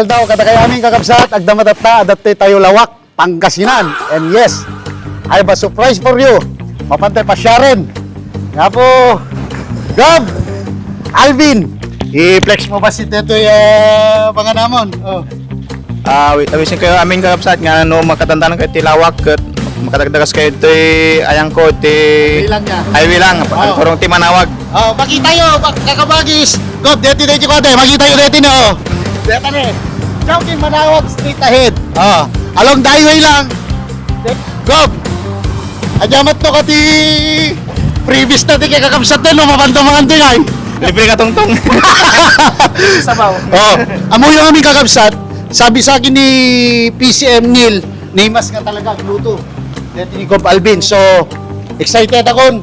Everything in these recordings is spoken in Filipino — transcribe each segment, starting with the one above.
daw kada kay aming kakabsat agdamatatta adapte tayo lawak Pangasinan. And yes, I have a surprise for you. Mapantay pa siya rin. Nga po, Gab, Alvin, i-flex mo ba si Tetoy mga namon? Oh. Awisin kayo aming kakabsat nga no makatandaan kayo tilawak ket makadagdagas kayo ito'y ayang ko Bilang niya. highway lang Oh. kurong ti manawag. Oh, makita nyo, kakabagis. Gab, deti na yung kote. Makita nyo deti na, oh. Deti na. Jogging Manawag, straight ahead. Oh, along the highway lang. Gab, adyamat to ka ti previous na ti kay kakabsat na, no? Mapantamangan din ay. Libre ka tungtong. Sabaw. Oh, amo yung aming kakabsat. Sabi sa akin ni PCM Neil, Neymas nga talaga ang luto. Dito ni Gab Alvin. So, excited ako.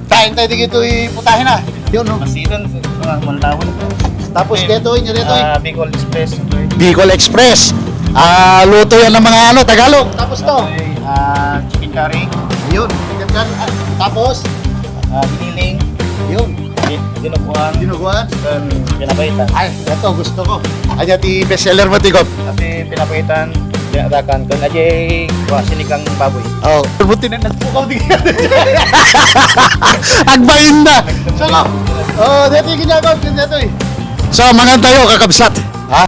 Kain tayo dito iputahin na. Yun, no? Masidan mga manlawon. Tapos dito, inyo dito. Bicol Express. Bicol Express. Luto yan ng mga Tagalog. Tapos to. Chicken curry, Ayun. Tapos, giniling, yun. dinuguan, Dinuguan. pinapaitan. Ay, ito gusto ko. Anya ti bestseller mo ti Gab. Kasi pinapaitan, dinadakan kung ajay sinikang baboy. Oh, buti na nagpukaw din. Agbayin na. So, oh, dito yung ginagawa. Dito eh. So, mga tayo kakabsat. Ha?